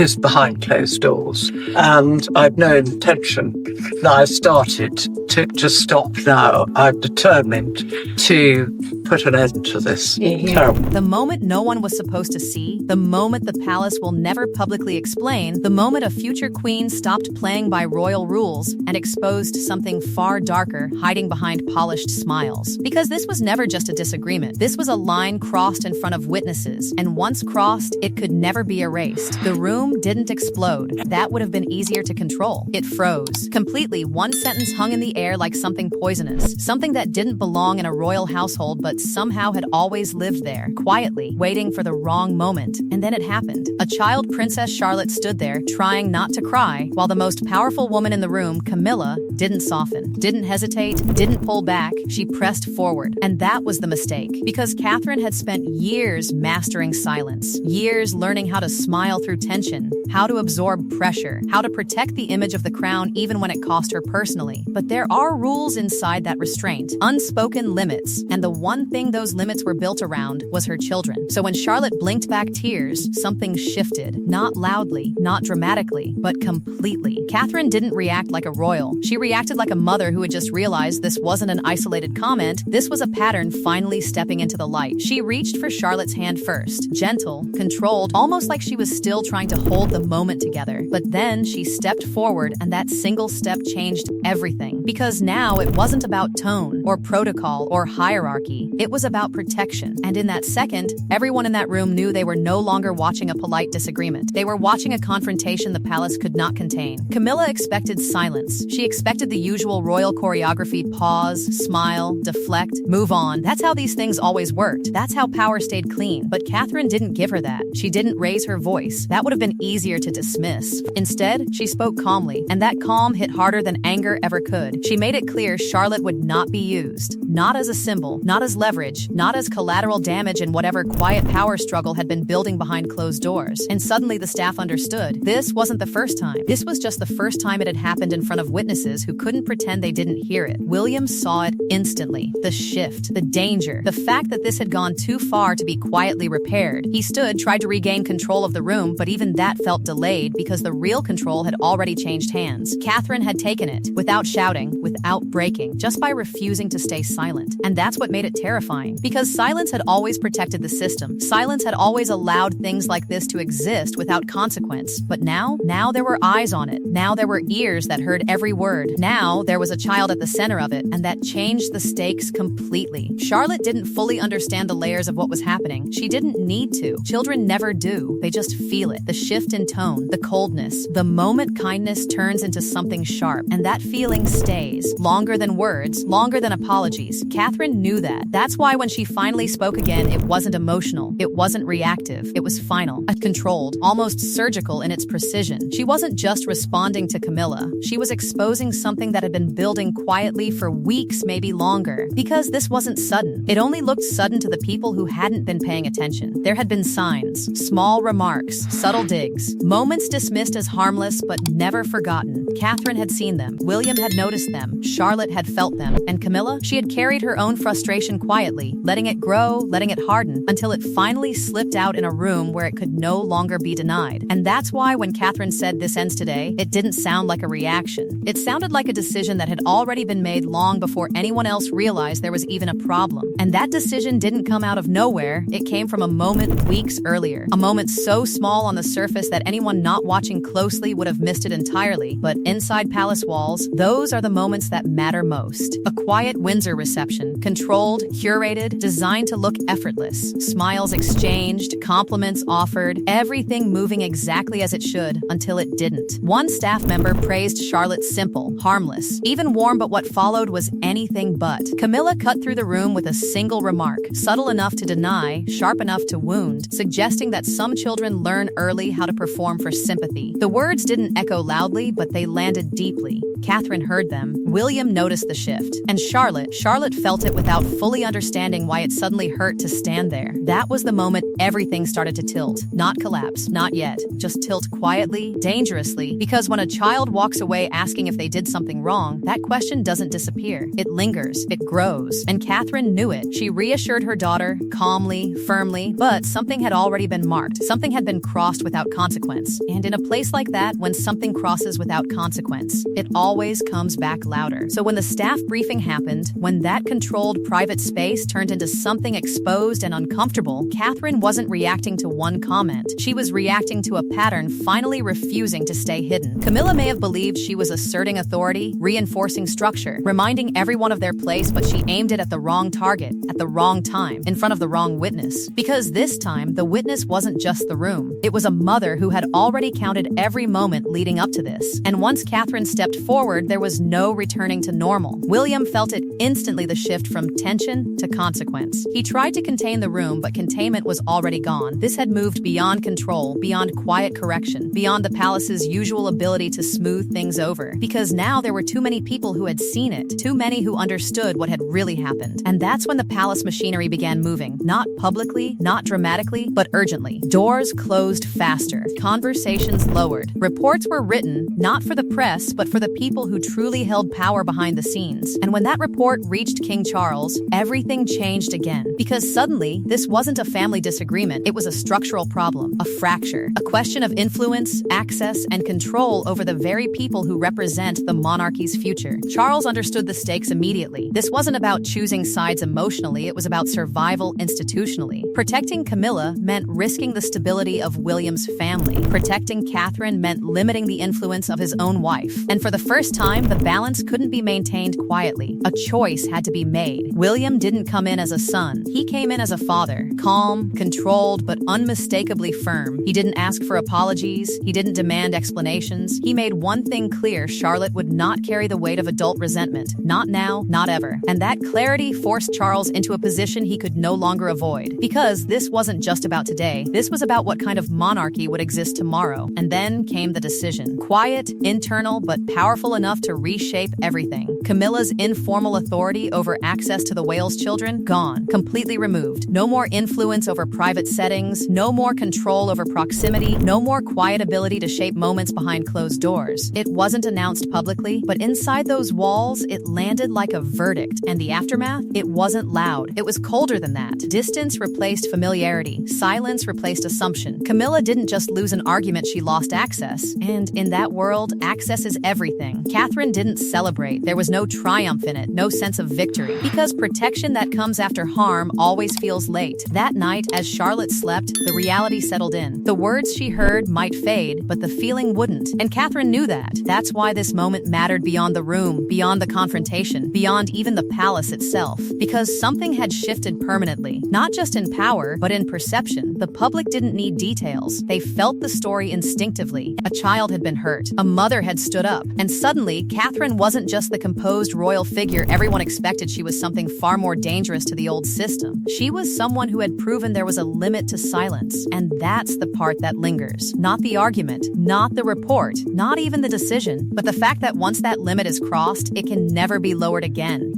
is behind closed doors. And I've no intention that I started to stop now. I'm determined to put an end to this. Terrible. The moment no one was supposed to see, the moment the palace will never publicly explain, the moment a future queen stopped playing by royal rules and exposed something far darker hiding behind polished smiles. Because this was never just a disagreement. This was a line crossed in front of witnesses, and once crossed, it could never be erased. The room didn't explode. That would have been easier to control. It froze. Completely, one sentence hung in the air like something poisonous, something that didn't belong in a royal household but somehow had always lived there, quietly, waiting for the wrong moment. And then it happened. A child Princess Charlotte stood there, trying not to cry, while the most powerful woman in the room, Camilla, didn't soften, didn't hesitate, didn't pull back. She pressed forward. And that was the mistake. Because Catherine had spent years mastering silence, years learning how to smile through tension, how to absorb pressure, how to protect the image of the crown even when it cost her personally. But there are rules inside that restraint, unspoken limits, and the one thing those limits were built around was her children. So when Charlotte blinked back tears, something shifted, not loudly, not dramatically, but completely. Catherine didn't react like a royal. She reacted like a mother who had just realized this wasn't an isolated comment, this was a pattern finally stepping into the light. She reached for Charlotte's hand first, gentle, controlled, almost like she was still trying to hold the moment together. But then she stepped forward, and that single step changed everything. Because now it wasn't about tone, or protocol, or hierarchy. It was about protection. And in that second, everyone in that room knew they were no longer watching a polite disagreement. They were watching a confrontation the palace could not contain. Camilla expected silence. She expected the usual royal choreography: pause, smile, deflect, move on. That's how these things always worked. That's how power stayed clean. But Catherine didn't give her that. She didn't raise her voice. That would have been easier to dismiss. Instead, she spoke calmly, and that calm hit harder than anger ever could. She made it clear Charlotte would not be used. Not as a symbol, not as leverage, not as collateral damage in whatever quiet power struggle had been building behind closed doors. And suddenly the staff understood. This wasn't the first time. This was just the first time it had happened in front of witnesses who couldn't pretend they didn't hear it. William saw it instantly. The shift, the danger, the fact that this had gone too far to be quietly repaired. He stood, tried to regain control of the room, but even that felt delayed because the real control had already changed hands. Catherine had taken it, without shouting, without breaking, just by refusing to stay silent. And that's what made it terrifying. Because silence had always protected the system. Silence had always allowed things like this to exist without consequence. But now there were eyes on it. Now there were ears that heard every word. Now there was a child at the center of it, and that changed the stakes completely. Charlotte didn't fully understand the layers of what was happening. She didn't need to. Children never do. They just feel it. The shift in tone, the coldness, the moment kindness turns into something sharp, and that feeling stays. Longer than words, longer than apologies. Catherine knew that. That's why when she finally spoke again, it wasn't emotional. It wasn't reactive. It was final, controlled, almost surgical in its precision. She wasn't just responding to Camilla. She was exposing something that had been building quietly for weeks, maybe longer. Because this wasn't sudden. It only looked sudden to the people who hadn't been paying attention. There had been signs, small remarks, subtle digs, moments dismissed as harmless but never forgotten. Catherine had seen them. William had noticed them. Charlotte had felt them. And Camilla, she had carried her own frustration quietly, letting it grow, letting it harden, until it finally slipped out in a room where it could no longer be denied. And that's why when Catherine said this ends today, it didn't sound like a reaction. It sounded like a decision that had already been made long before anyone else realized there was even a problem. And that decision didn't come out of nowhere. It came from a moment weeks earlier. A moment so small on the surface that anyone not watching closely would have missed it entirely. But inside palace walls, those are the moments that matter most. A quiet Windsor reception, controlled, curated, designed to look effortless. Smiles exchanged, compliments offered, everything moving exactly as it should until it didn't. One staff member praised Charlotte's simple, harmless, even warm, but what followed was anything but. Camilla cut through the room with a single remark, subtle enough to deny, sharp enough to wound, suggesting that some children learn early how to perform for sympathy. The words didn't echo loudly, but they landed deeply. Catherine heard them. William noticed the shift. And Charlotte felt it without fully understanding why it suddenly hurt to stand there. That was the moment everything started to tilt. Not collapse, not yet. Just tilt quietly, dangerously, because when a child walks away asking if they did something wrong, that question doesn't disappear. It lingers, it grows, and Catherine knew it. She reassured her daughter, calmly, firmly, but something had already been marked. Something had been crossed without consequence. And in a place like that, when something crosses without consequence, it always comes back louder. So when the staff briefing happened, when that controlled private space turned into something exposed and uncomfortable, Catherine wasn't reacting to one comment. She was reacting to a pattern finally refusing to stay hidden. Camilla may have believed she was asserting authority, reinforcing structure, reminding everyone of their place, but she aimed it at the wrong target, at the wrong time, in front of the wrong witness. Because this time, the witness wasn't just the room. It was a mother who had already counted every moment leading up to this. And once Catherine stepped forward, there was no returning to normal. William felt it instantly, the shift from tension to consequence. He tried to contain the room, but containment was already gone. This had moved beyond control, beyond quiet correction, beyond the palace's usual ability to smooth things over. Because now there were too many people who had seen it, too many who understood what had really happened. And that's when the palace machinery began moving. Not publicly, not dramatically, but urgently. Doors closed faster. Conversations lowered. Reports were written, not for the press, but for the people who truly held power behind the scenes. And when that report reached King Charles, everything changed again. Because suddenly, this wasn't a family disagreement. It was a structural problem, a fracture, a question of influence, access, and control over the very people who represent the monarchy's future. Charles understood the stakes immediately. This wasn't about choosing sides emotionally, it was about survival institutionally. Protecting Camilla meant risking the stability of William's family. Protecting Catherine meant limiting the influence of his own wife. And for the first time, the balance couldn't be maintained quietly. A choice had to be made. William didn't come in as a son. He came in as a father. Calm, controlled, but unmistakably firm. He didn't ask for apologies. He didn't demand explanations. He made one thing clear: Charlotte would not carry the weight of adult resentment. Not now, not ever. And that clarity forced Charles into a position he could no longer avoid. Because this wasn't just about today. This was about what kind of monarchy would exist tomorrow. And then came the decision. Quiet, internal, but powerful enough to reshape everything. Camilla's informal authority over access to the Wales children, gone. Completely removed. No more influence over private settings. No more control over proximity. No more quiet ability to shape moments behind closed doors. It wasn't announced publicly, but inside those walls, it landed like a verdict. And the aftermath? It wasn't loud. It was colder than that. Distance replaced familiarity. Silence replaced assumption. Camilla didn't just lose an argument, she lost access. And in that world, access is everything. Catherine didn't celebrate. There was no triumph in it, no sense of victory. Because protection that comes after harm always feels late. That night, as Charlotte slept, the reality settled in. The words she heard might fade, but the feeling wouldn't. And Catherine knew that. That's why this moment mattered beyond the room, beyond the confrontation, beyond even the palace itself. Because something had shifted permanently. Not just in power, but in perception. The public didn't need details. They felt the story instinctively. A child had been hurt. A mother had stood up. And suddenly, Catherine wasn't just the composed royal figure everyone expected. She was something far more dangerous to the old system. She was someone who had proven there was a limit to silence. And that's the part that lingers. Not the argument, not the report, not even the decision, but the fact that once that limit is crossed, it can never be lowered again.